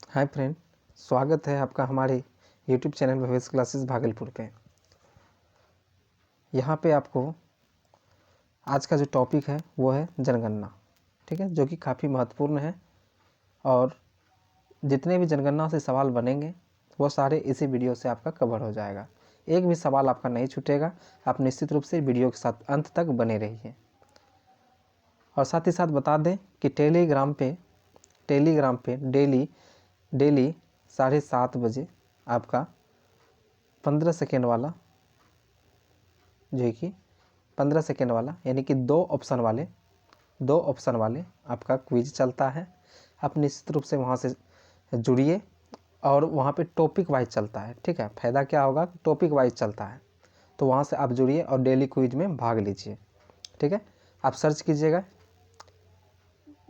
Hi friend, स्वागत है आपका हमारे YouTube channel Bhavesh classes Bhagalpur पे। यहाँ पे आपको आज का जो टॉपिक है वो है जनगणना, ठीक है, जो कि काफ़ी महत्वपूर्ण है और जितने भी जनगणना से सवाल बनेंगे वो सारे इसी वीडियो से आपका कवर हो जाएगा। एक भी सवाल आपका नहीं छूटेगा। आप निश्चित रूप से वीडियो के साथ अंत तक बने रहिए। और साथ ही साथ बता दें कि टेलीग्राम पे डेली 7:30 बजे आपका 15 सेकेंड वाला जो है कि 15 सेकेंड वाला यानी कि दो ऑप्शन वाले आपका क्विज चलता है। आप निश्चित रूप से वहाँ से जुड़िए और वहाँ पे टॉपिक वाइज चलता है, ठीक है। फ़ायदा क्या होगा, टॉपिक वाइज चलता है, तो वहाँ से आप जुड़िए और डेली क्विज में भाग लीजिए, ठीक है। आप सर्च कीजिएगा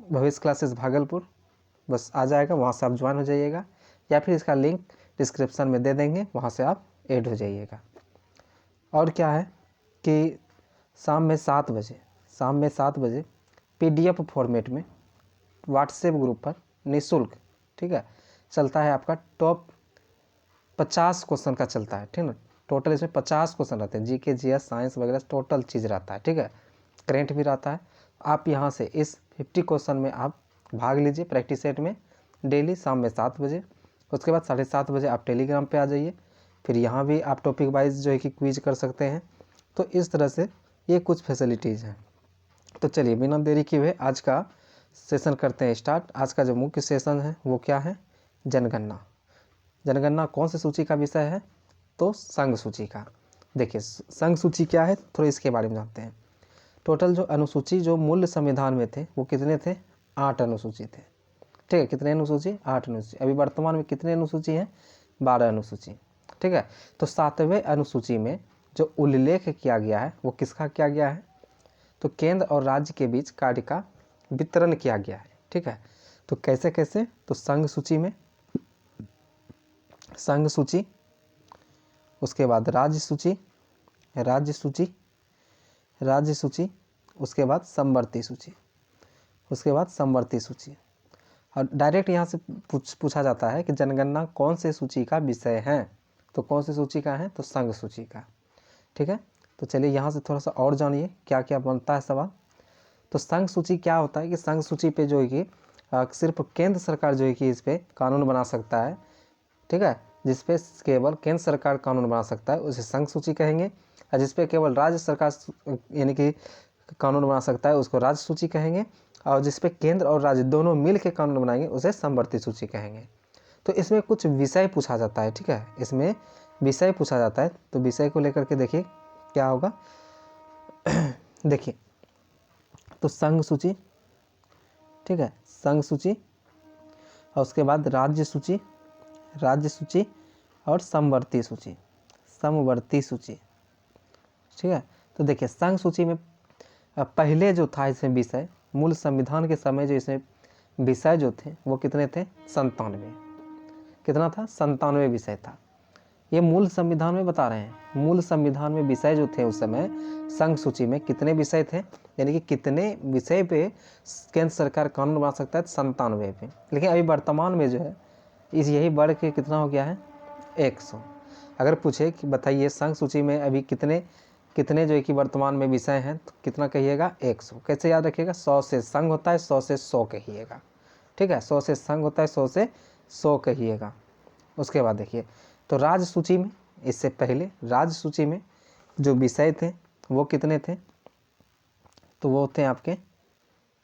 भविष्य क्लासेस भागलपुर, बस आ जाएगा, वहाँ से आप ज्वाइन हो जाइएगा, या फिर इसका लिंक डिस्क्रिप्शन में दे देंगे, वहाँ से आप ऐड हो जाइएगा। और क्या है कि शाम में 7 बजे PDF फॉर्मेट में व्हाट्सएप ग्रुप पर निःशुल्क, ठीक है, चलता है आपका टॉप 50 क्वेश्चन का चलता है, ठीक है ना। टोटल इसमें 50 क्वेश्चन रहते हैं, GK GS साइंस वगैरह टोटल चीज़ रहता है, ठीक है। करेंट भी रहता है। आप यहाँ से इस 50 क्वेश्चन में आप भाग लीजिए प्रैक्टिस सेट में डेली शाम में 7 बजे। उसके बाद 7:30 बजे आप टेलीग्राम पे आ जाइए। फिर यहाँ भी आप टॉपिक वाइज जो है कि क्विज कर सकते हैं। तो इस तरह से ये कुछ फैसिलिटीज़ हैं। तो चलिए बिना देरी किए हुए आज का सेशन करते हैं स्टार्ट। आज का जो मुख्य सेशन है वो क्या है, जनगणना। जनगणना कौन सी सूची का विषय है, तो संघ सूची का। देखिए संघ सूची क्या है, थोड़ा इसके बारे में जानते हैं। टोटल जो अनुसूची जो मूल संविधान में थे वो कितने थे, 8 अनुसूची थे, ठीक है। कितने अनुसूची, 8 अनुसूची। अभी वर्तमान में कितने अनुसूची हैं, 12 अनुसूची, ठीक है। तो 7वें अनुसूची में जो उल्लेख किया गया है वो किसका किया गया है, तो केंद्र और राज्य के बीच कार्य का वितरण किया गया है, ठीक है। तो कैसे कैसे, तो संघ सूची में, संघ सूची, उसके बाद राज्य सूची, उसके बाद समवर्ती सूची, और डायरेक्ट यहाँ से पूछा जाता है कि जनगणना कौन से सूची का विषय है, तो कौन सी सूची का है, तो संघ सूची का, ठीक है। तो चलिए यहाँ से थोड़ा सा और जानिए क्या क्या बनता है सवाल। तो संघ सूची क्या होता है कि संघ सूची पे जो है कि सिर्फ केंद्र सरकार जो है कि इस पर कानून बना सकता है, ठीक है। जिस पे केवल केंद्र सरकार कानून बना सकता है उसे संघ सूची कहेंगे, और जिस पे केवल राज्य सरकार यानी कि कानून बना सकता है उसको राज्य सूची कहेंगे, और जिस पे केंद्र और राज्य दोनों मिल के कानून बनाएंगे उसे समवर्ती सूची कहेंगे। तो इसमें कुछ विषय पूछा जाता है, ठीक है, इसमें विषय पूछा जाता है। तो विषय को लेकर के देखिए क्या होगा। देखिए तो संघ सूची, ठीक है, संघ सूची, और उसके बाद राज्य सूची और समवर्ती सूची, ठीक है। तो देखिए संघ सूची में पहले जो था इसमें विषय, मूल संविधान के समय जो इसमें विषय जो थे वो कितने थे, 97। कितना था, 97 विषय था। ये मूल संविधान में बता रहे हैं, मूल संविधान में विषय जो थे उस समय संघ सूची में कितने विषय थे, यानी कि कितने विषय पे केंद्र सरकार कानून बना सकता है, 97 पे। लेकिन अभी वर्तमान में जो है इस यही बढ़ के कितना हो गया है, 100। अगर पूछे कि बताइए संघ सूची में अभी कितने जो है कि वर्तमान में विषय हैं, तो कितना कहिएगा, 100। कैसे याद रखिएगा, 100 से संघ होता है, 100 से 100 कहिएगा, ठीक है। 100 से संघ होता है, 100 से 100 कहिएगा। उसके बाद देखिए तो राज्य सूची में, इससे पहले राज्य सूची में जो विषय थे वो कितने थे, तो वो थे आपके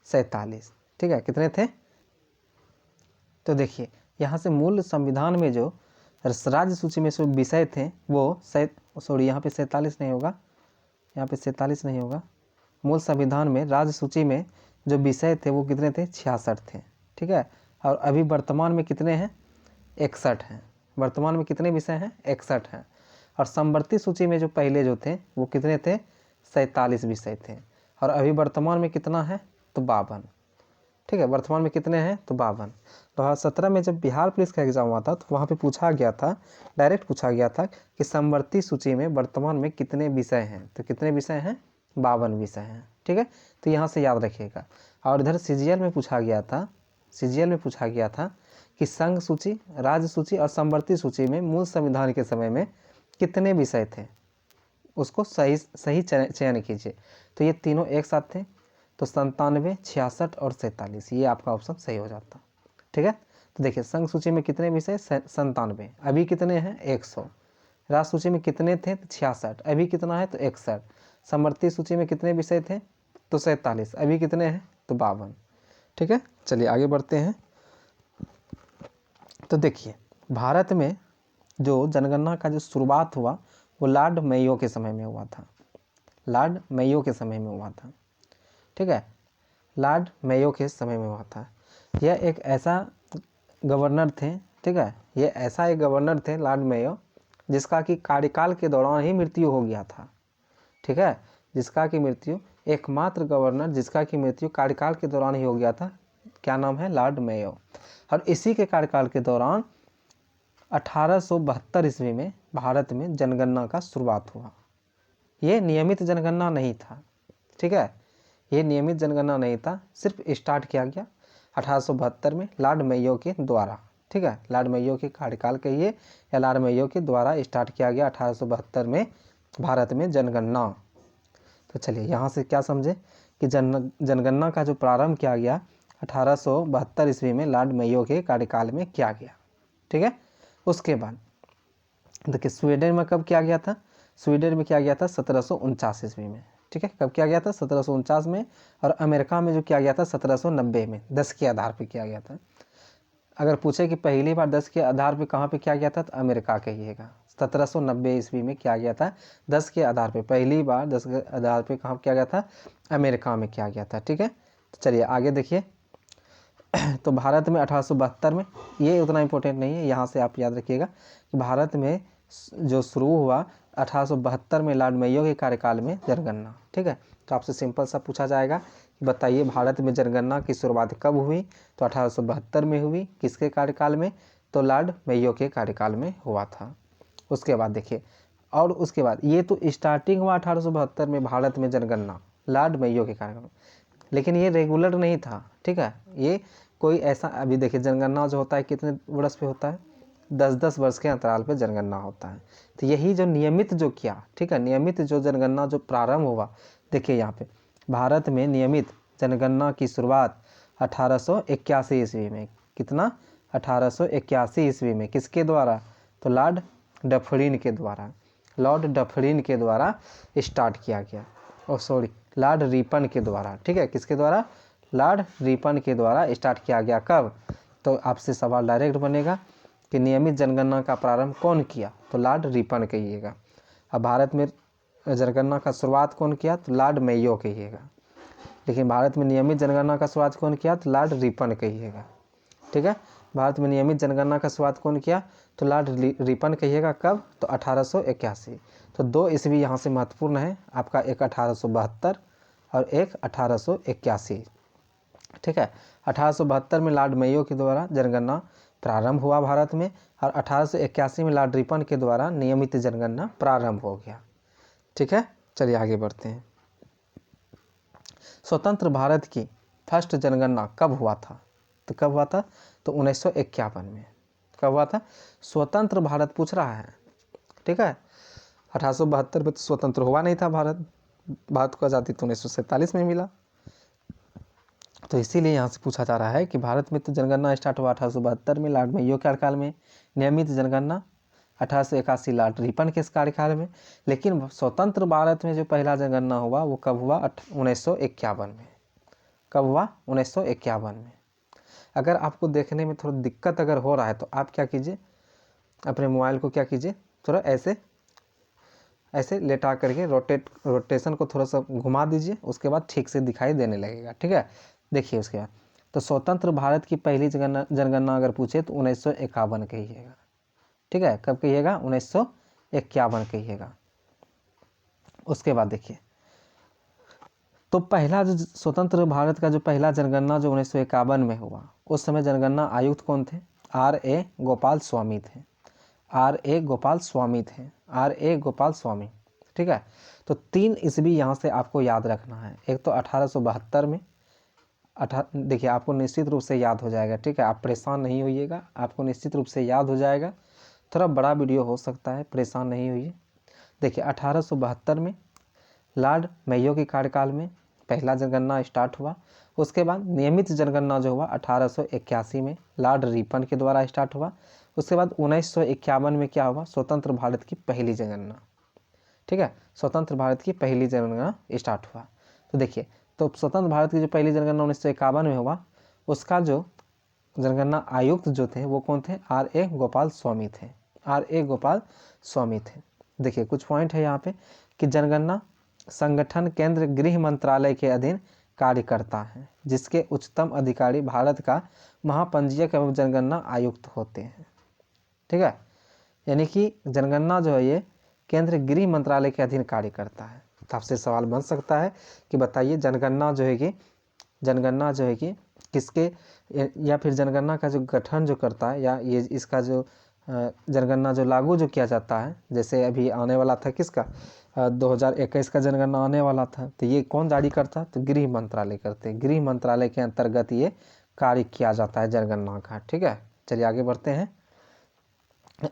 47, ठीक है। कितने थे, तो देखिए यहाँ से मूल संविधान में जो राज्य सूची में जो विषय थे वो यहाँ पे 47 नहीं होगा, यहाँ पे 47 नहीं होगा। मूल संविधान में राज्य सूची में जो विषय थे वो कितने थे, 66 थे, ठीक है। और अभी वर्तमान में कितने हैं, 61 हैं। वर्तमान में कितने विषय हैं, 61 हैं। और समवर्ती सूची में जो पहले जो थे वो कितने थे, 47 विषय थे। और अभी वर्तमान में कितना है, तो 52, ठीक है। वर्तमान में कितने हैं, तो 52। 2017 में जब बिहार पुलिस का एग्जाम हुआ था तो वहाँ पे पूछा गया था, डायरेक्ट पूछा गया था कि समवर्ती सूची में वर्तमान में कितने विषय हैं, तो कितने विषय हैं, 52 विषय हैं, ठीक है। तो यहाँ से याद रखिएगा। और इधर CGL में पूछा गया था, CGL में पूछा गया था कि संघ सूची, राज्य सूची और समवर्ती सूची में मूल संविधान के समय में कितने विषय थे, उसको सही चयन कीजिए। तो ये तीनों एक साथ थे, तो 97, 66 और 47, ये आपका ऑप्शन सही हो जाता। ठीक है, तो देखिए संघ सूची में कितने विषय, 97, अभी कितने हैं 100। राज्य सूची में कितने थे, 66, अभी कितना है तो 61। समवर्ती सूची में कितने विषय थे तो 47, अभी कितने हैं तो 52। ठीक है, चलिए आगे बढ़ते हैं। तो देखिए भारत में जो जनगणना का जो शुरुआत हुआ वो लॉर्ड मेयो के समय में हुआ था, लॉर्ड मेयो के समय में हुआ था। ठीक है, लॉर्ड मेयो के समय में हुआ था। यह एक ऐसा गवर्नर थे, ठीक है, ये ऐसा एक गवर्नर थे लॉर्ड मेयो जिसका कि कार्यकाल के दौरान ही मृत्यु हो गया था। ठीक है, जिसका कि मृत्यु, एकमात्र गवर्नर जिसका कि मृत्यु कार्यकाल के दौरान ही हो गया था, क्या नाम है, लॉर्ड मेयो। और इसी के कार्यकाल के दौरान 1872 ईस्वी में भारत में जनगणना का शुरुआत हुआ। ये नियमित जनगणना नहीं था। ठीक है, ये नियमित जनगणना नहीं था, सिर्फ स्टार्ट किया गया 1872 में लॉर्ड मेयो के द्वारा। ठीक है, लॉर्ड मेयो के कार्यकाल कहिए या लॉर्ड मेयो के द्वारा स्टार्ट किया गया 1872 में भारत में जनगणना। तो चलिए यहाँ से क्या समझे कि जनगणना का जो प्रारंभ किया गया 1872 ईस्वी में लॉर्ड मेयो के कार्यकाल में किया गया। ठीक है, उसके बाद देखिए स्वीडन में कब किया गया था, स्वीडन में किया गया था 1749 ईस्वी में। ठीक है, कब किया गया था 1749 में। और अमेरिका में जो किया गया था 1790 में, 10 के आधार पर किया गया था। अगर पूछे कि पहली बार 10 के आधार पर कहाँ पे किया गया था तो अमेरिका कहिएगा। 1790 ईस्वी में किया गया था 10 के आधार पे, पहली बार 10 के आधार पे कहाँ किया गया था, अमेरिका में किया गया था। ठीक है, तो चलिए आगे देखिए। तो भारत में 1872 में, ये उतना इम्पोर्टेंट नहीं है, यहाँ से आप याद रखिएगा कि भारत में जो शुरू हुआ 1872 में लॉर्ड मेयो के कार्यकाल में जनगणना। ठीक है, तो आपसे सिंपल सा पूछा जाएगा कि बताइए भारत में जनगणना की शुरुआत कब हुई, तो 1872 में हुई। किसके कार्यकाल में, तो लॉर्ड मेयो के कार्यकाल में हुआ था। उसके बाद देखिए, और उसके बाद ये तो स्टार्टिंग हुआ 1872 में भारत में जनगणना लॉर्ड मेयो के कार्यकाल में, लेकिन ये रेगुलर नहीं था। ठीक है, ये कोई ऐसा, अभी देखिए जनगणना जो होता है कितने वर्ष पे होता है, 10-10 वर्ष के अंतराल पे जनगणना होता है। तो यही जो नियमित जो किया, ठीक है, नियमित जो जनगणना जो प्रारंभ हुआ, देखिए यहाँ पे भारत में नियमित जनगणना की शुरुआत 1881 ईस्वी में, कितना, 1881 ईस्वी में, किसके द्वारा, तो लॉर्ड डफरिन के द्वारा, लॉर्ड डफरिन के द्वारा स्टार्ट किया गया। लॉर्ड रिपन के द्वारा। ठीक है, किसके द्वारा, लॉर्ड रिपन के द्वारा स्टार्ट किया गया। कब, तो आपसे सवाल डायरेक्ट बनेगा कि नियमित जनगणना का प्रारंभ कौन किया, तो लॉर्ड रिपन कहिएगा। अब भारत में जनगणना का शुरुआत कौन किया, तो लॉर्ड मेयो कहिएगा। लेकिन भारत में नियमित जनगणना का शुरुआत कौन किया, तो लॉर्ड रिपन कहिएगा। ठीक है, भारत में नियमित जनगणना का शुरुआत कौन किया, तो लॉर्ड रिपन कहिएगा। कब, तो 1881। तो 2 ईस्वी यहाँ से महत्वपूर्ण है आपका, एक 1872 और एक 1881। ठीक है, 1872 में लॉर्ड मेयो के द्वारा जनगणना प्रारंभ हुआ भारत में, और 1881 में लॉर्ड रिपन के द्वारा नियमित जनगणना प्रारंभ हो गया। ठीक है, चलिए आगे बढ़ते हैं। स्वतंत्र भारत की फर्स्ट जनगणना कब हुआ था, तो कब हुआ था, तो 1951 में। कब हुआ था, स्वतंत्र भारत पूछ रहा है। ठीक है, 1872 में तो स्वतंत्र हुआ नहीं था भारत, भारत को आज़ादी तो 1947 में मिला। तो इसीलिए यहाँ से पूछा जा रहा है कि भारत में तो जनगणना स्टार्ट हुआ 1872 में लॉर्ड मेयो के कार्यकाल में, नियमित जनगणना 1881 लॉर्ड रिपन के कार्यकाल में, लेकिन स्वतंत्र भारत में जो पहला जनगणना हुआ वो कब हुआ, 1951 में। कब हुआ, 1951 में। अगर आपको देखने में थोड़ा दिक्कत अगर हो रहा है तो आप क्या कीजिए, अपने मोबाइल को क्या कीजिए, थोड़ा ऐसे ऐसे लेटा करके रोटेशन को थोड़ा सा घुमा दीजिए, उसके बाद ठीक से दिखाई देने लगेगा। ठीक है, देखिए उसके बाद, तो स्वतंत्र भारत की पहली जनगणना अगर पूछे तो 1951 कहिएगा। ठीक है, कब कहिएगा, 1951 कहिएगा। उसके बाद देखिए, तो पहला जो स्वतंत्र भारत का जो पहला जनगणना जो 1951 में हुआ, उस समय जनगणना आयुक्त कौन थे, R.A. गोपाल स्वामी थे। R.A. गोपाल स्वामी थे, R.A. गोपाल स्वामी। ठीक है, तो 3 ईस्वी यहाँ से आपको याद रखना है। एक तो 1872 में, देखिए आपको निश्चित रूप से याद हो जाएगा, ठीक है, आप परेशान नहीं होइएगा, आपको निश्चित रूप से याद हो जाएगा। थोड़ा बड़ा वीडियो हो सकता है, परेशान नहीं होइए। देखिए 1872 में लॉर्ड मेयो के कार्यकाल में पहला जनगणना स्टार्ट हुआ। उसके बाद नियमित जनगणना जो हुआ 1881 में लॉर्ड रिपन के द्वारा स्टार्ट हुआ। उसके बाद 1951 में क्या हुआ, स्वतंत्र भारत की पहली जनगणना, ठीक है, स्वतंत्र भारत की पहली जनगणना स्टार्ट हुआ। तो देखिए, तो स्वतंत्र भारत की जो पहली जनगणना 1951 में हुआ, उसका जो जनगणना आयुक्त जो थे वो कौन थे, R.A. गोपाल स्वामी थे, R.A. गोपाल स्वामी थे। देखिए कुछ पॉइंट है यहाँ पे कि जनगणना संगठन केंद्र गृह मंत्रालय के अधीन कार्य करता है, जिसके उच्चतम अधिकारी भारत का महापंजीयक एवं जनगणना आयुक्त होते हैं, ठीक है। यानी कि जनगणना जो है ये केंद्र गृह मंत्रालय के अधीन कार्य करता है। तो आपसे सवाल बन सकता है कि बताइए जनगणना जो है कि किसके, या फिर जनगणना का जो गठन जो करता है, या ये इसका जो जनगणना जो लागू जो किया जाता है, जैसे अभी आने वाला था किसका 2021 का जनगणना आने वाला था, तो ये कौन जारी करता है, तो गृह मंत्रालय करते हैं। गृह मंत्रालय के अंतर्गत ये कार्य किया जाता है जनगणना का, ठीक है। चलिए आगे बढ़ते हैं।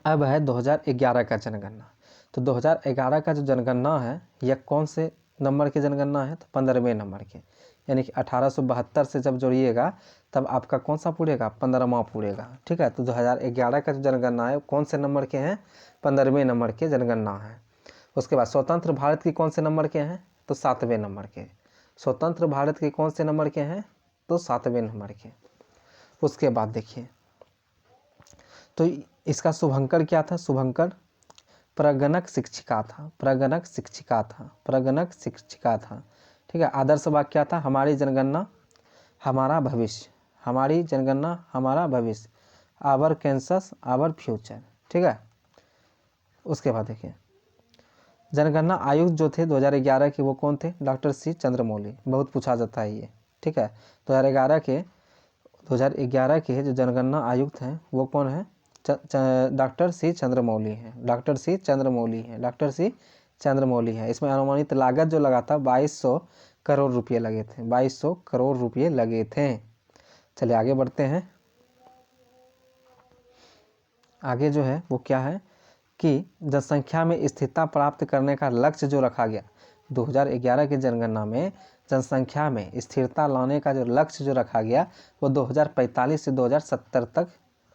अब है 2011 का जनगणना। तो 2011 का जो जनगणना है यह कौन से नंबर की जनगणना है, तो 15वें नंबर के, यानी कि 1872 से जब जोड़िएगा तब आपका कौन सा पूरेगा, 15वां पूरेगा, ठीक है। तो 2011 का जो जनगणना है कौन से नंबर के हैं, 15वें नंबर के जनगणना है। उसके बाद स्वतंत्र भारत की कौन से नंबर के हैं, तो 7वें नंबर के। स्वतंत्र भारत के कौन से नंबर के हैं, तो 7वें नंबर के। उसके बाद देखिए, तो इसका शुभंकर क्या था, शुभंकर प्रगणक शिक्षिका था, ठीक है। आदर्श वाक्य क्या था, हमारी जनगणना हमारा भविष्य, आवर कैंसस आवर फ्यूचर, ठीक है। उसके बाद देखिए जनगणना आयुक्त जो थे 2011 के वो कौन थे, डॉक्टर सी चंद्रमौली, बहुत पूछा जाता है ये, ठीक है। 2011 के जो जनगणना आयुक्त हैं वो कौन है, डॉक्टर सी चंद्रमौली है। इसमें अनुमानित लागत जो लगा था 2200 करोड़ रुपये लगे थे, 2200 करोड़ रुपये लगे थे। चलिए आगे बढ़ते हैं। आगे जो है वो क्या है कि जनसंख्या में स्थिरता प्राप्त करने का लक्ष्य जो रखा गया 2011 की जनगणना में, जनसंख्या में स्थिरता लाने का जो लक्ष्य जो रखा गया वो 2045 से 2070 तक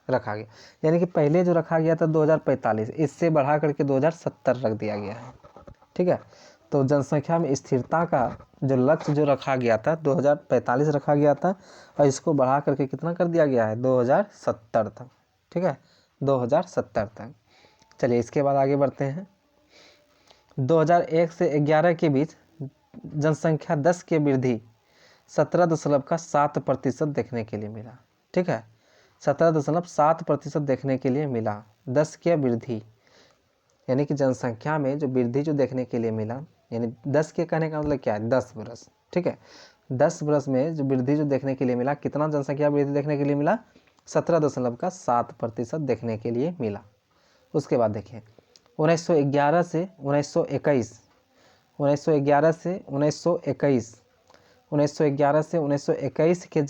रखा गया। यानी कि पहले जो रखा गया था 2045, इससे बढ़ा करके 2070 रख दिया गया है, ठीक है। तो जनसंख्या में स्थिरता का जो लक्ष्य जो रखा गया था 2045 रखा गया था, और इसको बढ़ा करके कितना कर दिया गया है, 2070 तक, ठीक है, 2070 तक। चलिए इसके बाद आगे बढ़ते हैं। 2001 से 11 के बीच जनसंख्या 10 की वृद्धि 17.7% देखने के लिए मिला, ठीक है, 17.7% देखने के लिए मिला। 10 की वृद्धि यानी कि जनसंख्या में जो वृद्धि जो देखने के लिए मिला, यानी 10 के कहने का मतलब क्या है, 10 बरस, ठीक है। 10 बरस में जो वृद्धि जो देखने के लिए मिला, कितना जनसंख्या वृद्धि देखने के लिए मिला, 17.7% देखने के लिए मिला। उसके बाद देखिए 1911 से 1921 के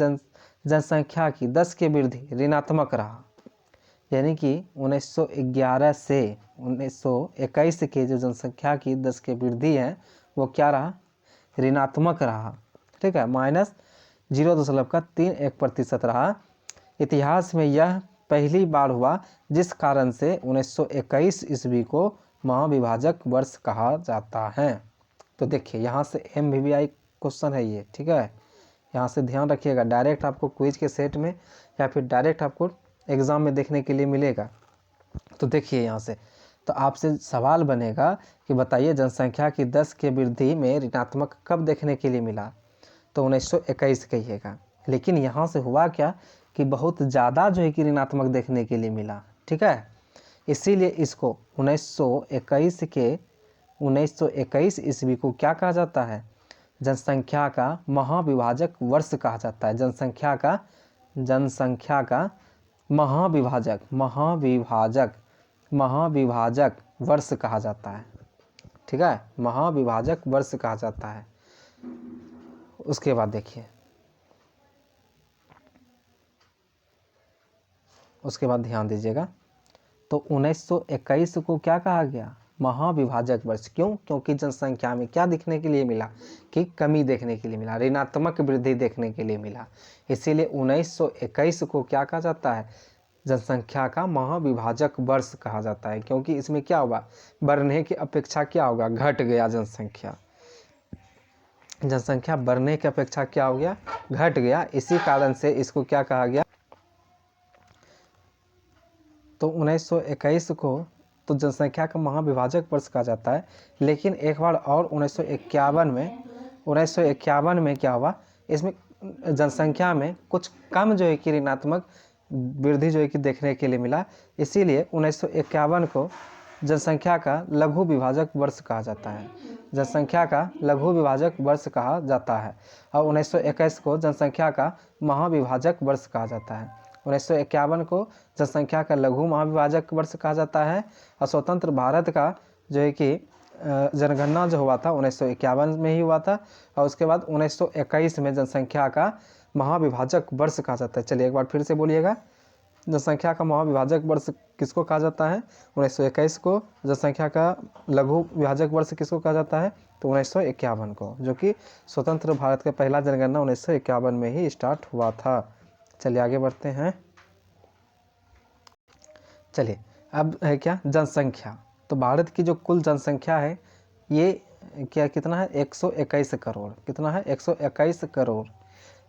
जनसंख्या की 10 की वृद्धि ऋणात्मक रहा। यानी कि 1911 से 1921 के जो जनसंख्या की 10 की वृद्धि है वो क्या रहा, ऋणात्मक रहा, ठीक है, -0.31% रहा। इतिहास में यह पहली बार हुआ, जिस कारण से 1921 ईस्वी को महाविभाजक वर्ष कहा जाता है। तो देखिए यहाँ से MVVI क्वेश्चन है ये, ठीक है, यहाँ से ध्यान रखिएगा, डायरेक्ट आपको क्विज के सेट में या फिर डायरेक्ट आपको एग्जाम में देखने के लिए मिलेगा। तो देखिए यहाँ से, तो आपसे सवाल बनेगा कि बताइए जनसंख्या की 10 की वृद्धि में ऋणात्मक कब देखने के लिए मिला, तो 1921 कहिएगा। लेकिन यहाँ से हुआ क्या कि बहुत ज़्यादा जो है कि ऋणात्मक देखने के लिए मिला, ठीक है। इसीलिए इसको 1921 ईस्वी को क्या कहा जाता है, जनसंख्या का महाविभाजक वर्ष कहा जाता है। जनसंख्या का महाविभाजक वर्ष कहा जाता है, ठीक है, महाविभाजक वर्ष कहा जाता है। उसके बाद देखिए उसके बाद ध्यान दीजिएगा, तो 1921 को क्या कहा गया, महाविभाजक वर्ष। क्यों? क्योंकि जनसंख्या में क्या देखने के लिए मिला कि कमी देखने के लिए मिला, ऋणात्मक वृद्धि देखने के लिए मिला। इसीलिए 1921 को क्या कहा जाता है, जनसंख्या का महाविभाजक वर्ष कहा जाता है। क्योंकि इसमें क्या होगा, बढ़ने की अपेक्षा क्या होगा, घट गया जनसंख्या, जनसंख्या बढ़ने की अपेक्षा क्या हो गया, घट गया। इसी कारण से इसको क्या कहा गया, तो 1921 को तो जनसंख्या का महाविभाजक वर्ष कहा जाता है। लेकिन एक बार और 1951 में क्या हुआ, इसमें जनसंख्या में कुछ कम जो है कि ऋणात्मक वृद्धि जो है कि देखने के लिए मिला। इसीलिए 1951 को जनसंख्या का लघु विभाजक वर्ष कहा जाता है, जनसंख्या का लघु विभाजक वर्ष कहा जाता है। और 1921 को जनसंख्या का महाविभाजक वर्ष कहा जाता है। 1951 को जनसंख्या का लघु महाविभाजक वर्ष कहा जाता है। और स्वतंत्र भारत का जो है कि जनगणना जो हुआ था 1951 में ही हुआ था। और उसके बाद 1921 में जनसंख्या का महाविभाजक वर्ष कहा जाता है। चलिए एक बार फिर से बोलिएगा, जनसंख्या का महाविभाजक वर्ष किसको कहा जाता है, 1921 को। जनसंख्या का लघु विभाजक वर्ष किसको कहा जाता है, तो 1951 को, जो कि स्वतंत्र भारत का पहला जनगणना 1951 में ही स्टार्ट हुआ था। चलिए आगे बढ़ते हैं। चलिए अब है क्या, जनसंख्या। तो भारत की जो कुल जनसंख्या है ये क्या कितना है, 121 करोड़। कितना है, 121 करोड़,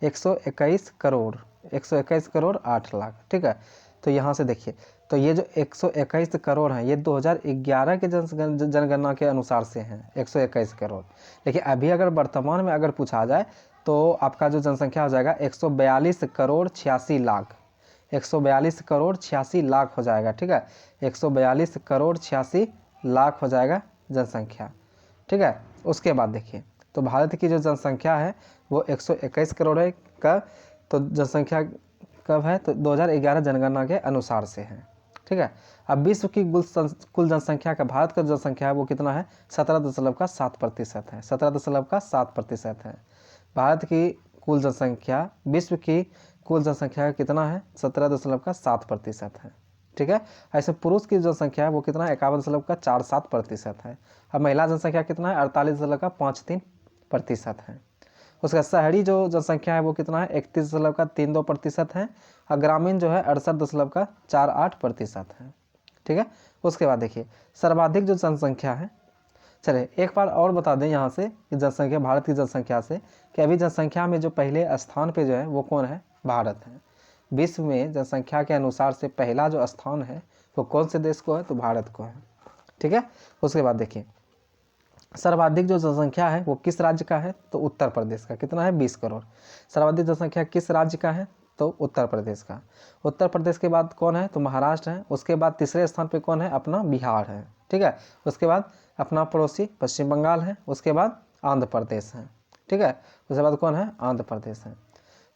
121 करोड़, 121 करोड़ 8 लाख। ठीक है, तो यहाँ से देखिए, तो ये जो 121 करोड़ हैं ये 2011 के जनगणना के अनुसार से हैं 121 करोड़। लेकिन अभी अगर वर्तमान में अगर पूछा जाए तो आपका जो जनसंख्या हो जाएगा 142 करोड़ 86 लाख, 142 करोड़ 86 लाख हो जाएगा। ठीक है, 142 करोड़ 86 लाख हो जाएगा जनसंख्या। ठीक है, उसके बाद देखिए, तो भारत की जो जनसंख्या है वो 121 करोड़ है का, तो जनसंख्या कब है, तो 2011 जनगणना के अनुसार से है। ठीक है, अब विश्व की कुल जनसंख्या का भारत का जनसंख्या है वो कितना है, 17.7% है, 17.7% है। भारत की कुल जनसंख्या विश्व की कुल जनसंख्या का कितना है, 17.7% है। ठीक है, ऐसे पुरुष की जनसंख्या है वो कितना है, 51.47% है। अब महिला जनसंख्या कितना है, 48.53% है। उसका शहरी जो जनसंख्या है वो कितना है, 31.32% है। और ग्रामीण जो है 68.48% है। ठीक है, उसके बाद देखिए सर्वाधिक जो जनसंख्या है, चलिए एक बार और बता दें यहाँ से कि जनसंख्या भारत की जनसंख्या से कि अभी जनसंख्या में जो पहले स्थान पे जो है वो कौन है, भारत है। विश्व में जनसंख्या के अनुसार से पहला जो स्थान है वो कौन से देश को है, तो भारत को है। ठीक है, उसके बाद देखिए सर्वाधिक जो जनसंख्या है वो किस राज्य का है, तो उत्तर प्रदेश का। कितना है, 20 करोड़। सर्वाधिक जनसंख्या किस राज्य का है, तो उत्तर प्रदेश का। उत्तर प्रदेश के बाद कौन है, तो महाराष्ट्र है। उसके बाद तीसरे स्थान पे कौन है, अपना बिहार है। ठीक है, उसके बाद अपना पड़ोसी पश्चिम बंगाल है। उसके बाद आंध्र प्रदेश है। ठीक है, उसके बाद कौन है, आंध्र प्रदेश है।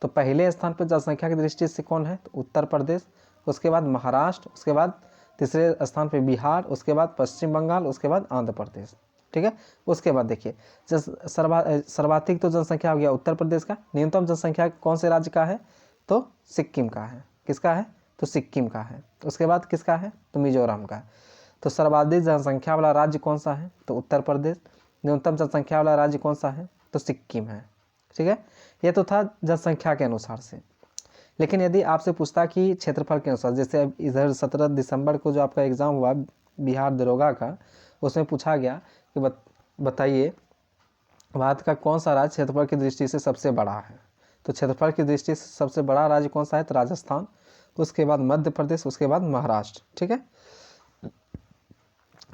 तो पहले स्थान पर जनसंख्या की दृष्टि से कौन है, तो उत्तर प्रदेश। उसके बाद महाराष्ट्र, उसके बाद तीसरे स्थान पर बिहार, उसके बाद पश्चिम बंगाल, उसके बाद आंध्र प्रदेश। ठीक है, उसके बाद देखिए सर्वाधिक तो जनसंख्या हो गया उत्तर प्रदेश का। न्यूनतम जनसंख्या कौन से राज्य का है, तो सिक्किम का है। किसका है, तो सिक्किम का है। उसके बाद किसका है, तो मिजोरम का। तो सर्वाधिक जनसंख्या वाला राज्य कौन सा है, तो उत्तर प्रदेश। न्यूनतम जनसंख्या वाला राज्य कौन सा है, तो सिक्किम है। ठीक है, ये तो था जनसंख्या के अनुसार से। लेकिन यदि आपसे पूछता कि क्षेत्रफल के अनुसार, जैसे इधर 17 दिसंबर को जो आपका एग्ज़ाम हुआ बिहार दरोगा का, उसमें पूछा गया कि बताइए भारत का कौन सा राज्य क्षेत्रफल की दृष्टि से सबसे बड़ा है। तो क्षेत्रफल की दृष्टि से सबसे बड़ा राज्य कौन सा है, तो राजस्थान। उसके बाद मध्य प्रदेश, उसके बाद महाराष्ट्र। ठीक है,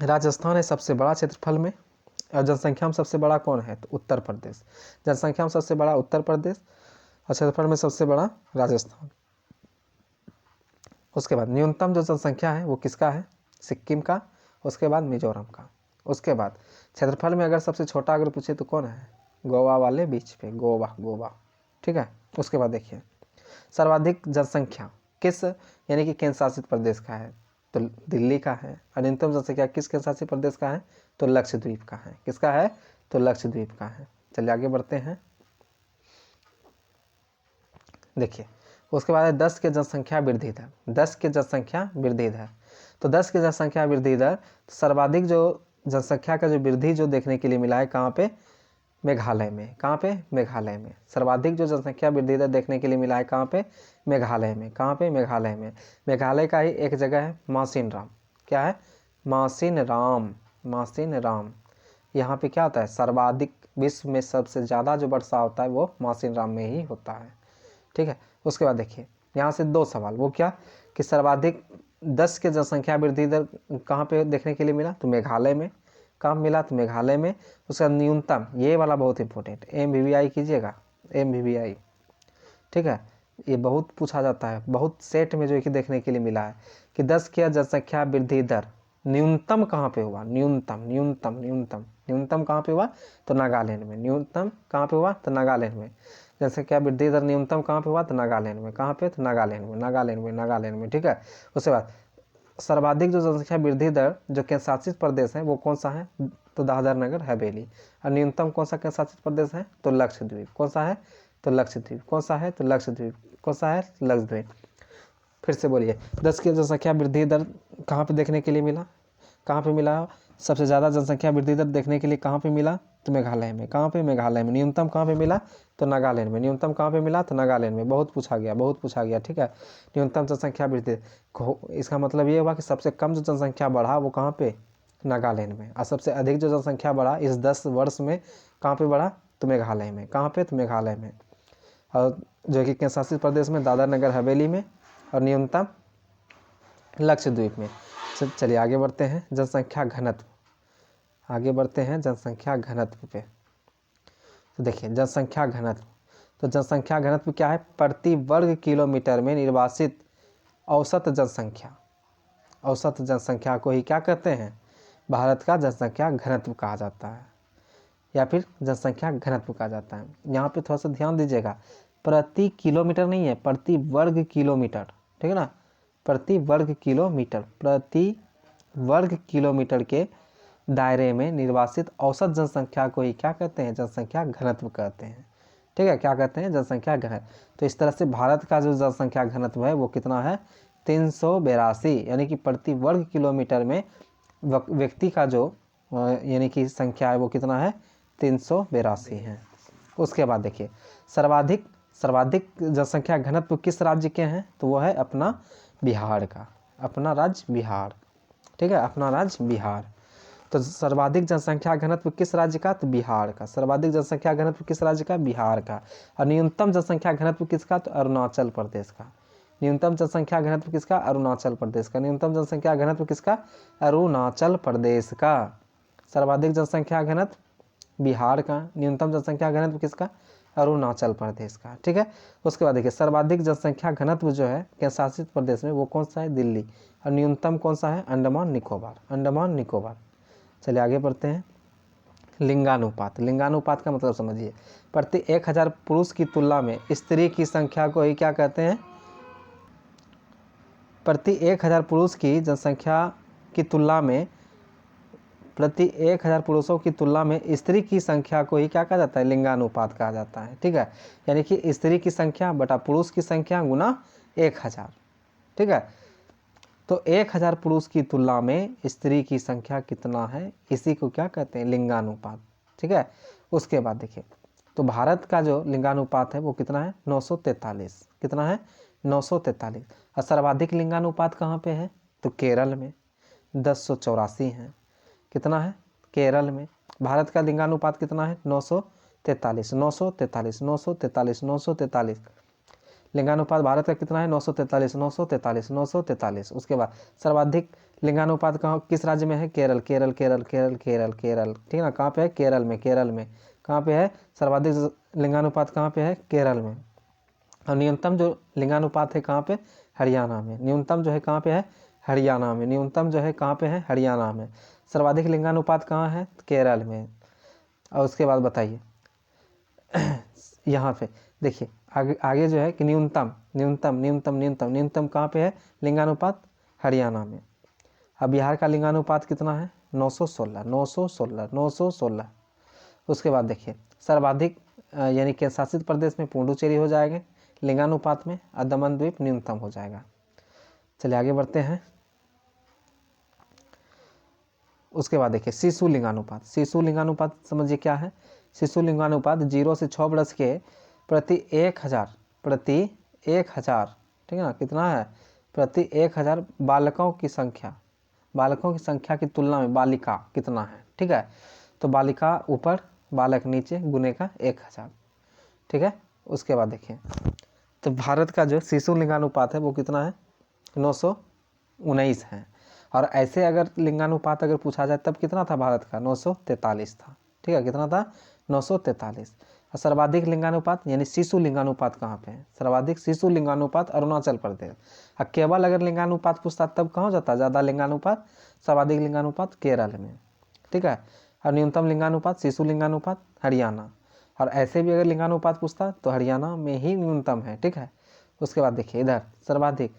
राजस्थान है सबसे बड़ा क्षेत्रफल में। और जनसंख्या में सबसे बड़ा कौन है, तो उत्तर प्रदेश। जनसंख्या में सबसे बड़ा उत्तर प्रदेश और क्षेत्रफल में सबसे बड़ा राजस्थान। उसके बाद न्यूनतम जो जनसंख्या है वो किसका है, सिक्किम का। उसके बाद मिजोरम का। उसके बाद क्षेत्रफल में अगर सबसे छोटा अगर पूछे तो कौन है, गोवा वाले बीच पे, गोवा। ठीक है, उसके बाद देखिए सर्वाधिक जनसंख्या किस यानी कि केंद्र शासित प्रदेश का है, तो दिल्ली का है। और न्यूनतम जनसंख्या किस केंद्र शासित प्रदेश का है, तो लक्षद्वीप का है। किसका है, तो लक्षद्वीप का है। चलिए आगे बढ़ते हैं। देखिए उसके बाद है 10 के जनसंख्या वृद्धि दर, 10 के जनसंख्या वृद्धि दर। तो 10 के जनसंख्या वृद्धि दर, तो सर्वाधिक जो जनसंख्या का जो वृद्धि जो देखने के लिए मिला है कहाँ पे, मेघालय में। कहाँ पे, मेघालय में। सर्वाधिक जो जनसंख्या वृद्धि दर देखने के लिए मिला है कहाँ पे, मेघालय में। कहाँ पे, मेघालय में। मेघालय का ही एक जगह है मासिन राम। क्या है, मासिन राम, मासिन राम। यहाँ पे क्या होता है, सर्वाधिक विश्व में सबसे ज़्यादा जो वर्षा होता है वो मासिन राम में ही होता है। ठीक है। उसके बाद देखिए यहाँ से 2 सवाल, वो क्या कि सर्वाधिक 10 के जनसंख्या वृद्धि दर कहाँ पे देखने के लिए मिला, तो मेघालय में। कहाँ मिला, तो मेघालय में। उसका न्यूनतम, ये वाला बहुत इंपॉर्टेंट, MVVI कीजिएगा, MVVI। ठीक है, ये बहुत पूछा जाता है, बहुत सेट में जो है कि देखने के लिए मिला है कि 10 के जनसंख्या वृद्धि दर न्यूनतम कहाँ पे हुआ, न्यूनतम न्यूनतम न्यूनतम न्यूनतम कहाँ पे हुआ, तो नागालैंड में। न्यूनतम कहाँ पे हुआ, तो नागालैंड में। जनसंख्या वृद्धि दर न्यूनतम कहाँ पे हुआ, तो नागालैंड में। कहाँ पे, तो नागालैंड में, नागालैंड में, नागालैंड में। ठीक है। उसके बाद सर्वाधिक जो जनसंख्या वृद्धि दर जो केंद्र शासित प्रदेश है वो कौन सा है, तो दादर नगर हवेली। और न्यूनतम कौन सा केंद्र शासित प्रदेश है, तो लक्षद्वीप। कौन सा है, तो लक्षद्वीप। कौन सा है, तो लक्षद्वीप। कौन सा है, लक्षद्वीप। फिर से बोलिए, 10 की जनसंख्या वृद्धि दर कहाँ पे देखने के लिए मिला, कहाँ पे मिला, सबसे ज़्यादा जनसंख्या वृद्धि दर देखने के लिए कहाँ पे मिला, तो मेघालय में। कहाँ पे, मेघालय में। न्यूनतम कहाँ पे मिला, तो नागालैंड में। न्यूनतम कहाँ पे मिला, तो नागालैंड में। बहुत पूछा गया, बहुत पूछा गया। ठीक है। न्यूनतम जनसंख्या वृद्धि, इसका मतलब ये हुआ कि सबसे कम जो जनसंख्या बढ़ा वो कहाँ पे, नागालैंड में। और सबसे अधिक जो जनसंख्या बढ़ा इस 10 वर्ष में कहाँ पे बढ़ा, तो मेघालय में। कहाँ पे, तो मेघालय में। और जो कि केंद्र शासित प्रदेश में दादर नगर हवेली में, और न्यूनतम लक्षद्वीप में। चलिए आगे बढ़ते हैं, जनसंख्या घनत्व। आगे बढ़ते हैं जनसंख्या घनत्व पे। तो देखिए जनसंख्या घनत्व, तो जनसंख्या घनत्व क्या है, प्रति वर्ग किलोमीटर में निर्वासित औसत जनसंख्या। औसत जनसंख्या को ही क्या कहते हैं, भारत का जनसंख्या घनत्व कहा जाता है, या फिर जनसंख्या घनत्व कहा जाता है। यहाँ पे थोड़ा सा ध्यान दीजिएगा, प्रति किलोमीटर नहीं है, प्रति वर्ग किलोमीटर। ठीक है ना, प्रति वर्ग किलोमीटर। प्रति वर्ग किलोमीटर के दायरे में निर्वासित औसत जनसंख्या को ही क्या कहते हैं, जनसंख्या घनत्व कहते हैं। ठीक है, क्या कहते हैं, जनसंख्या घनत्व। तो इस तरह से भारत का जो जनसंख्या घनत्व है वो कितना है, 382, यानी कि प्रति वर्ग किलोमीटर में व्यक्ति का जो यानी कि संख्या है वो कितना है, 382 है। उसके बाद देखिए सर्वाधिक जनसंख्या घनत्व किस राज्य के हैं, तो वो है अपना बिहार का, अपना राज्य बिहार। ठीक है, अपना राज्य बिहार। तो सर्वाधिक जनसंख्या घनत्व किस राज्य का, तो बिहार का। सर्वाधिक जनसंख्या घनत्व किस राज्य का, बिहार का। और न्यूनतम जनसंख्या घनत्व किसका, तो अरुणाचल प्रदेश का। न्यूनतम जनसंख्या घनत्व किसका, अरुणाचल प्रदेश का। न्यूनतम जनसंख्या घनत्व किसका, अरुणाचल प्रदेश का। सर्वाधिक जनसंख्या घनत्व बिहार का, न्यूनतम जनसंख्या घनत्व किसका, अरुणाचल प्रदेश का। ठीक है। उसके बाद देखिए सर्वाधिक जनसंख्या घनत्व जो है केंद्र शासित प्रदेश में वो कौन सा है, दिल्ली। और न्यूनतम कौन सा है, अंडमान निकोबार, अंडमान निकोबार। चलिए आगे बढ़ते हैं, लिंगानुपात। लिंगानुपात का मतलब समझिए, प्रति 1000 पुरुष की तुलना में स्त्री की संख्या को ही क्या कहते हैं, प्रति 1000 पुरुष की जनसंख्या की तुलना में, प्रति 1000 पुरुषों की तुलना में स्त्री की संख्या को ही क्या कहा जाता है, लिंगानुपात कहा जाता है। ठीक है, यानी कि स्त्री की संख्या बटा पुरुष की संख्या गुना 1000। ठीक है, तो 1000 पुरुष की तुलना में स्त्री की संख्या कितना है, इसी को क्या कहते हैं, लिंगानुपात। ठीक है। उसके बाद देखिए, तो भारत का जो लिंगानुपात है वो कितना है, 943। कितना है, 943। और सर्वाधिक लिंगानुपात कहाँ पे है, तो केरल में 1084 है। कितना है, केरल में। भारत का लिंगानुपात कितना है, 943, 943, 943, 943। लिंगानुपात भारत का कितना है, 943, 943, 943। उसके बाद सर्वाधिक लिंगानुपात कहाँ, किस राज्य में है, केरल, केरल, केरल, केरल, केरल, केरल। ठीक है ना, कहाँ पे है, केरल में, केरल में। कहाँ पे है, सर्वाधिक लिंगानुपात कहाँ पे है, केरल में। और न्यूनतम जो लिंगानुपात है कहाँ पे, हरियाणा में। न्यूनतम जो है कहाँ पे है, हरियाणा में। न्यूनतम जो है कहाँ पे है, हरियाणा में। सर्वाधिक लिंगानुपात कहाँ है, केरल में। और उसके बाद बताइए यहाँ पे देखिए आगे जो है कि न्यूनतम न्यूनतम न्यूनतम न्यूनतम न्यूनतम कहाँ पे है, लिंगानुपात हरियाणा में। अब बिहार का लिंगानुपात कितना है, 916, 916, 916। उसके बाद देखिए सर्वाधिक यानी केंद्र शासित प्रदेश में पुडुचेरी हो जाएंगे, लिंगानुपात में, और दमन द्वीप न्यूनतम हो जाएगा। चलिए आगे बढ़ते हैं। उसके बाद देखिए शिशु लिंगानुपात। शिशु लिंगानुपात समझिए क्या है। शिशु लिंगानुपात 0 से 6 वर्ष के प्रति 1000 ठीक है ना, कितना है, प्रति 1000 बालकों की संख्या की तुलना में बालिका कितना है, ठीक है। तो बालिका ऊपर बालक नीचे गुने का 1000, ठीक है। उसके बाद देखिए तो भारत का जो शिशु लिंगानुपात है वो कितना है, 919 है। और ऐसे अगर लिंगानुपात अगर पूछा जाए तब कितना था भारत का, 943 था, ठीक है। कितना था, 943। और सर्वाधिक लिंगानुपात यानी शिशु लिंगानुपात कहाँ पे है, सर्वाधिक शिशु लिंगानुपात अरुणाचल प्रदेश। और केवल अगर लिंगानुपात पूछता तब कहाँ जाता ज़्यादा लिंगानुपात, सर्वाधिक लिंगानुपात केरल में, ठीक है। और न्यूनतम लिंगानुपात शिशु लिंगानुपात हरियाणा। और ऐसे भी अगर लिंगानुपात पूछता तो हरियाणा में ही न्यूनतम है, ठीक है। उसके बाद देखिए इधर सर्वाधिक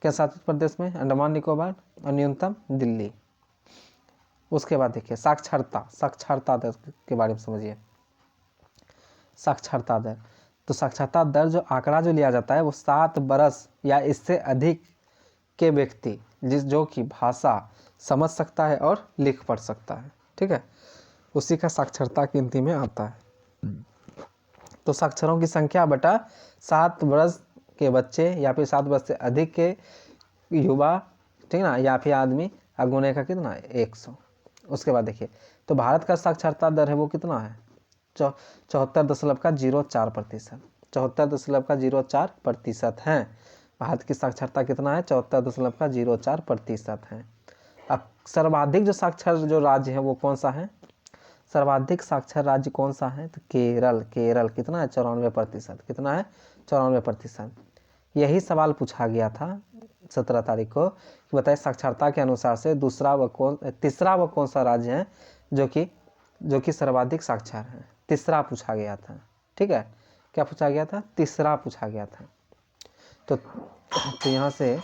केंद्र शासित प्रदेश में अंडमान निकोबार और न्यूनतम दिल्ली। उसके बाद देखिए साक्षरता दर के बारे में समझिए। साक्षरता दर, तो साक्षरता दर जो आंकड़ा जो लिया जाता है वो 7 वर्ष या इससे अधिक के व्यक्ति जो कि भाषा समझ सकता है और लिख पढ़ सकता है, ठीक है, उसी का साक्षरता की गिनती में आता है। तो साक्षरों की संख्या बटा 7 वर्ष के बच्चे या फिर 7 वर्ष से अधिक के युवा, ठीक ना, या फिर आदमी, गुने का कितना है, 100। उसके बाद देखिए तो भारत का साक्षरता दर है वो कितना है, 74.04%। 74.04% है भारत की साक्षरता, कितना है, 74.04% है। अब सर्वाधिक जो साक्षर जो राज्य है वो कौन सा है, सर्वाधिक साक्षर राज्य कौन सा है, तो केरल कितना है, 94%। कितना है, 94%। यही सवाल पूछा गया था 17 तारीख को कि बताइए साक्षरता के अनुसार से तीसरा व कौन सा राज्य है जो कि सर्वाधिक साक्षर है, तीसरा पूछा गया था, ठीक है। क्या पूछा गया था, तीसरा पूछा गया था। तो यहाँ से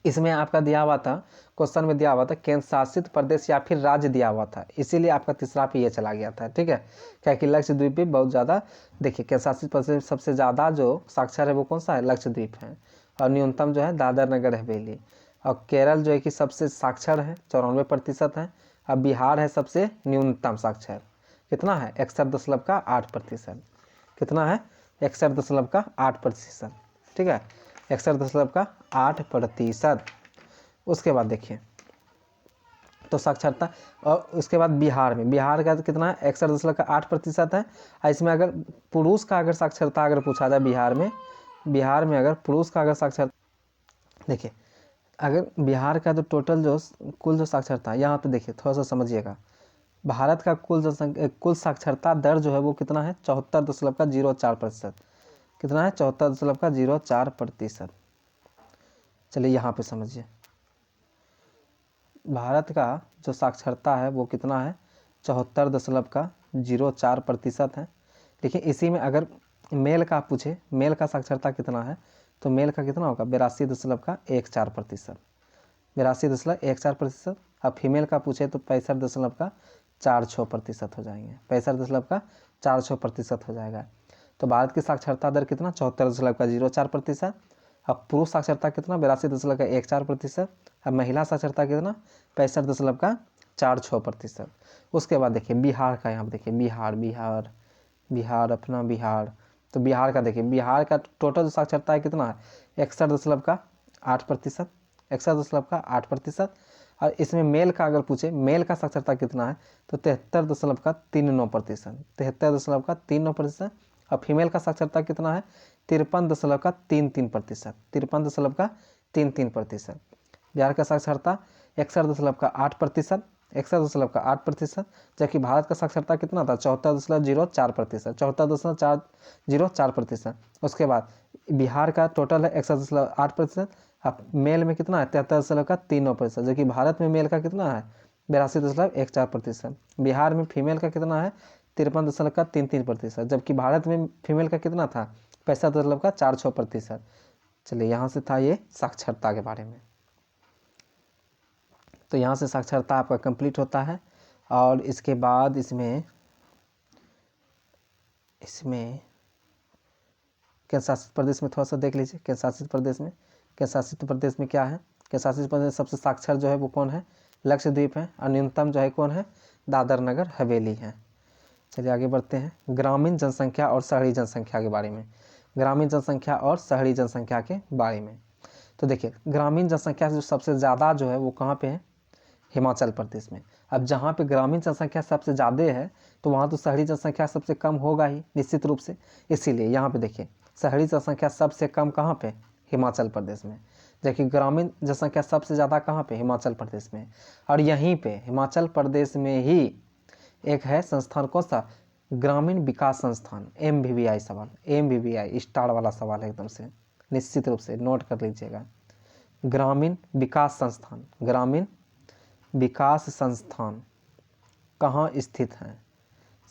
इसमें आपका दिया हुआ था, क्वेश्चन में दिया हुआ था केंद्र शासित प्रदेश या फिर राज्य दिया हुआ था, इसीलिए आपका तीसरा पे ये चला गया था, ठीक है। क्या कि लक्षद्वीप भी बहुत ज़्यादा, देखिए केंद्र शासित प्रदेश सबसे ज़्यादा जो साक्षर है वो कौन सा है, लक्षद्वीप है। और न्यूनतम जो है दादर नगर हवेली। और केरल जो है कि सबसे साक्षर है, 94% है। अब बिहार है सबसे न्यूनतम साक्षर, कितना है, 61.8%। कितना है, 61.8%, ठीक है, 61.8%। उसके बाद देखिए तो साक्षरता, और उसके बाद बिहार का कितना है, 61.8% है। और इसमें अगर पुरुष का अगर साक्षरता अगर पूछा जाए बिहार में अगर पुरुष का अगर साक्षरता, देखिए अगर बिहार का जो टोटल जो कुल जो साक्षरता यहाँ पे देखिए थोड़ा सा समझिएगा, भारत का कुल साक्षरता दर जो है वो कितना है, 74.04%। कितना है, 74.04%। चलिए यहाँ पे समझिए भारत का जो साक्षरता है वो कितना है, 74.04% है। देखिए इसी में अगर मेल का पूछे, मेल का साक्षरता कितना है, तो मेल का कितना होगा, 82.14%। 82.14%। अब फीमेल का पूछे तो 65.46% हो जाएंगे, 65.46% हो जाएगा। तो भारत की साक्षरता दर कितना, 74.04%। अब पुरुष साक्षरता कितना, 82.14%। अब महिला साक्षरता कितना, 65.46%। उसके बाद देखिए बिहार का, यहाँ पर देखिए बिहार अपना बिहार, तो बिहार का देखिए, बिहार का टोटल साक्षरता है कितना है, 61.8%। 61.8%। और इसमें मेल का अगर पूछे, मेल का साक्षरता कितना है, तो 73.39%। 73.39%। और फीमेल का साक्षरता कितना है, 53.33%। 53.33%। बिहार का साक्षरता 61.8%। 61.8%। जबकि भारत का साक्षरता कितना था, 74.04%। 74.04%। उसके बाद बिहार का टोटल है 61.8%। अब मेल में कितना है, 73.39%। जबकि भारत में मेल का कितना है, 82.14%। बिहार में फीमेल का कितना है, 53.33%। जबकि भारत में फीमेल का कितना था, 65.46%। चलिए यहाँ से था ये साक्षरता के बारे में। तो यहाँ से साक्षरता आपका कंप्लीट होता है। और इसके बाद इसमें केंद्र शासित प्रदेश में थोड़ा सा देख लीजिए। केंद्र शासित प्रदेश में क्या है, केंद्र शासित प्रदेश सबसे साक्षर जो है वो कौन है, लक्षद्वीप है, और न्यूनतम जो है कौन है, दादर नगर हवेली है। चलिए आगे बढ़ते हैं, ग्रामीण जनसंख्या और शहरी जनसंख्या के बारे में। ग्रामीण जनसंख्या और शहरी जनसंख्या के बारे में तो देखिए, ग्रामीण जनसंख्या जो सबसे ज़्यादा जो है वो कहाँ पे है, हिमाचल प्रदेश में। अब जहाँ पे ग्रामीण जनसंख्या सबसे ज़्यादा है तो वहाँ तो शहरी जनसंख्या सबसे कम होगा ही निश्चित रूप से। इसीलिए यहाँ पे देखिए, शहरी जनसंख्या सबसे कम कहाँ पे, हिमाचल प्रदेश में। देखिए ग्रामीण जनसंख्या सबसे ज़्यादा कहाँ पे, हिमाचल प्रदेश में। और यहीं पे हिमाचल प्रदेश में ही एक है संस्थान, कौन सा, ग्रामीण विकास संस्थान, MVVI सवाल, MVVI स्टार वाला सवाल है एकदम से, निश्चित रूप से नोट कर लीजिएगा। ग्रामीण विकास संस्थान, ग्रामीण विकास संस्थान कहाँ स्थित है,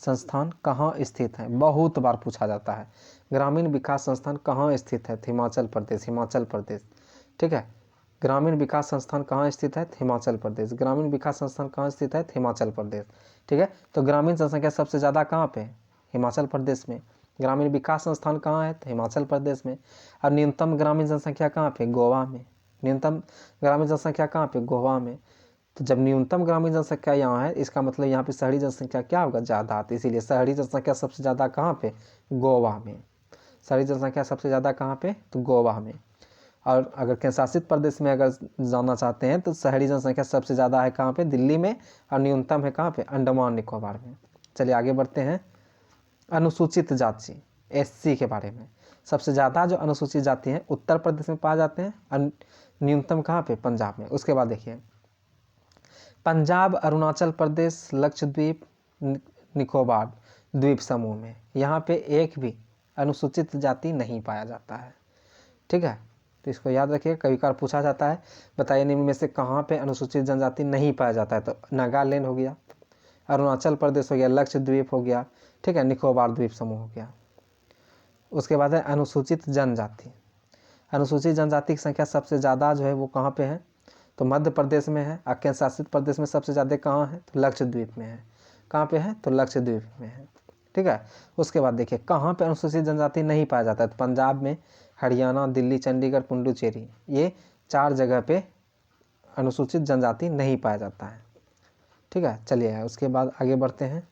संस्थान कहाँ स्थित है, बहुत बार पूछा जाता है। ग्रामीण विकास संस्थान कहाँ स्थित है, हिमाचल प्रदेश, हिमाचल प्रदेश, ठीक है। ग्रामीण विकास संस्थान कहाँ स्थित है, हिमाचल प्रदेश। ग्रामीण विकास संस्थान कहाँ स्थित है, हिमाचल प्रदेश, ठीक है। तो ग्रामीण जनसंख्या सबसे ज़्यादा कहाँ पे, हिमाचल प्रदेश में। ग्रामीण विकास संस्थान कहाँ है, तो हिमाचल प्रदेश में। और न्यूनतम ग्रामीण जनसंख्या कहाँ पे, गोवा में। न्यूनतम ग्रामीण जनसंख्या कहाँ पे, गोवा में। तो जब न्यूनतम ग्रामीण जनसंख्या यहाँ है, इसका मतलब यहाँ पे शहरी जनसंख्या क्या होगा, ज़्यादा। तो इसीलिए शहरी जनसंख्या सबसे ज़्यादा कहाँ पे, गोवा में। शहरी जनसंख्या सबसे ज़्यादा कहाँ पे, तो गोवा में। और अगर केंद्र शासित प्रदेश में अगर जाना चाहते हैं तो शहरी जनसंख्या सबसे ज़्यादा है कहाँ पे, दिल्ली में, और न्यूनतम है कहाँ पे, अंडमान निकोबार में। चलिए आगे बढ़ते हैं, अनुसूचित जाति SC के बारे में। सबसे ज़्यादा जो अनुसूचित जाति हैं उत्तर प्रदेश में पाए जाते हैं, न्यूनतम कहाँ पे, पंजाब में। उसके बाद देखिए, पंजाब, अरुणाचल प्रदेश, लक्षद्वीप, निकोबार द्वीप समूह में यहाँ पे एक भी अनुसूचित जाति नहीं पाया जाता है, ठीक है। तो इसको याद रखिए, कभी कभार पूछा जाता है, बताइए निम्न में से कहाँ पे अनुसूचित जनजाति नहीं पाया जाता है। तो नागालैंड हो गया, अरुणाचल प्रदेश हो गया, लक्षद्वीप हो गया, ठीक है, निकोबार द्वीप समूह हो गया। उसके बाद है अनुसूचित जनजाति। अनुसूचित जनजाति की संख्या सबसे ज़्यादा जो है वो कहाँ पे है, तो मध्य प्रदेश में है। और केंद्र शासित प्रदेश में सबसे ज़्यादा कहाँ है, तो लक्षद्वीप में है। कहाँ पे है, तो लक्षद्वीप में है, ठीक है। उसके बाद देखिए, कहाँ पे अनुसूचित जनजाति नहीं पाया जाता है, तो पंजाब में, हरियाणा, दिल्ली, चंडीगढ़, पुडुचेरी, ये 4 जगह पे अनुसूचित जनजाति नहीं पाया जाता है, ठीक है। चलिए उसके बाद आगे बढ़ते हैं।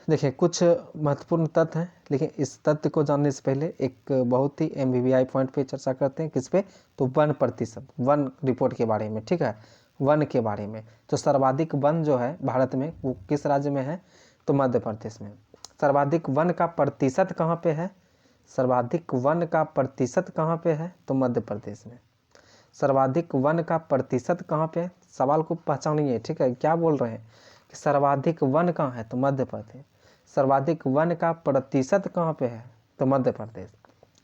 देखिए कुछ महत्वपूर्ण तथ्य हैं, लेकिन इस तथ्य को जानने से पहले एक बहुत ही MVVI पॉइंट पे चर्चा करते हैं। किस पे, तो 1%, वन रिपोर्ट के बारे में, ठीक है, वन के बारे में। तो सर्वाधिक वन जो है भारत में वो किस राज्य में है, तो मध्य प्रदेश में। सर्वाधिक वन का प्रतिशत कहाँ पे है, सर्वाधिक वन का प्रतिशत कहाँ पे है, तो मध्य प्रदेश में। सर्वाधिक वन का प्रतिशत कहाँ पे है, सवाल को पहचानिए, ठीक है, क्या बोल रहे हैं कि सर्वाधिक वन कहाँ है, तो मध्य प्रदेश। सर्वाधिक वन का प्रतिशत कहाँ पे है, तो मध्य प्रदेश।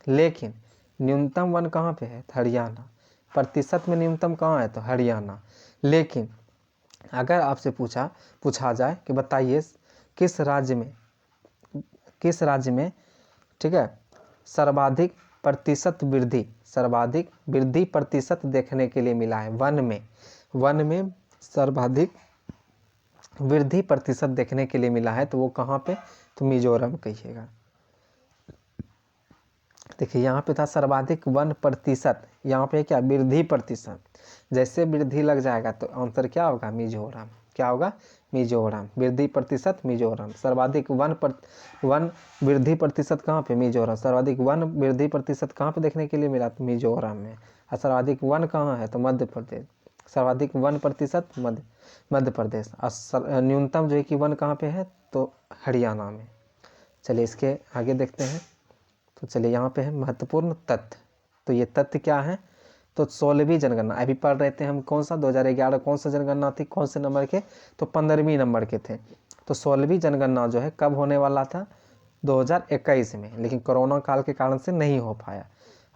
लेकिन न्यूनतम वन कहाँ पे है, हरियाणा। प्रतिशत में न्यूनतम कहाँ है, तो हरियाणा। लेकिन अगर आपसे पूछा जाए कि बताइए किस राज्य में, ठीक है, सर्वाधिक प्रतिशत वृद्धि, सर्वाधिक वृद्धि प्रतिशत देखने के लिए मिला है, वन में सर्वाधिक वृद्धि प्रतिशत देखने के लिए मिला है, तो वो कहाँ पे, तो मिजोरम कहिएगा। देखिए यहाँ पे था सर्वाधिक वन प्रतिशत, यहाँ पे क्या, वृद्धि प्रतिशत। जैसे वृद्धि लग जाएगा तो आंसर क्या होगा, मिजोरम। क्या होगा, मिजोरम। वृद्धि प्रतिशत मिजोरम। सर्वाधिक वन वृद्धि प्रतिशत कहाँ पे, मिजोरम। सर्वाधिक वन वृद्धि प्रतिशत कहाँ पे देखने के लिए मिला, तो मिजोरम में। और सर्वाधिक वन कहाँ है, तो मध्य प्रदेश। सर्वाधिक वन प्रतिशत मध्य प्रदेश। और न्यूनतम जो है कि वन कहाँ पे है, तो हरियाणा में। चलिए इसके आगे देखते हैं। तो चलिए यहाँ पे है महत्वपूर्ण तथ्य। तो ये तथ्य क्या है, तो 16वीं जनगणना अभी पढ़ रहे थे हम, कौन सा 2011 कौन सा जनगणना थी, कौन से नंबर के, तो 15वीं नंबर के थे। तो 16वीं जनगणना जो है कब होने वाला था, 2021 में, लेकिन कोरोना काल के कारण से नहीं हो पाया।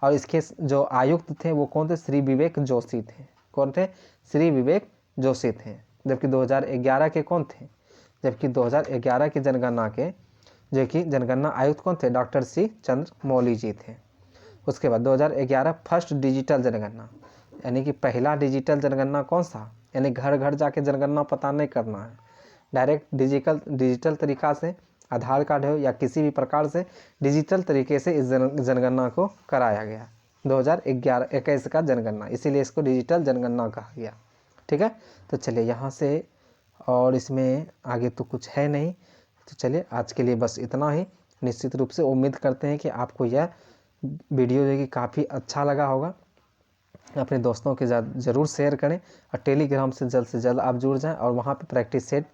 और इसके जो आयुक्त थे वो कौन थे, श्री विवेक जोशी थे। कौन थे, श्री विवेक जोशी थे। जबकि 2011 के कौन थे, जबकि 2011 की जनगणना के जो कि जनगणना आयुक्त कौन थे, डॉक्टर सी चंद्रमौली जी थे। उसके बाद 2011 फर्स्ट डिजिटल जनगणना, यानी कि पहला डिजिटल जनगणना कौन सा, यानी घर घर जाके जनगणना पता नहीं करना है, डायरेक्ट डिजिटल तरीका से आधार कार्ड हो या किसी भी प्रकार से डिजिटल तरीके से इस जनगणना को कराया गया। 2021 का जनगणना, इसीलिए इसको डिजिटल जनगणना कहा गया। ठीक है, तो चलिए यहाँ से, और इसमें आगे तो कुछ है नहीं, तो चलिए आज के लिए बस इतना ही। निश्चित रूप से उम्मीद करते हैं कि आपको यह वीडियो जो है कि काफ़ी अच्छा लगा होगा। अपने दोस्तों के साथ ज़रूर शेयर करें और टेलीग्राम से जल्द आप जुड़ जाएं और वहाँ पे प्रैक्टिस सेट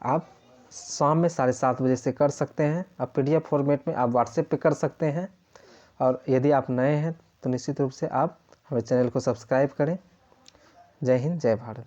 आप शाम में 7:30 बजे से कर सकते हैं। अब PDF फॉर्मेट में आप व्हाट्सएप पे कर सकते हैं। और यदि आप नए हैं तो निश्चित रूप से आप हमारे चैनल को सब्सक्राइब करें। जय हिंद, जय भारत।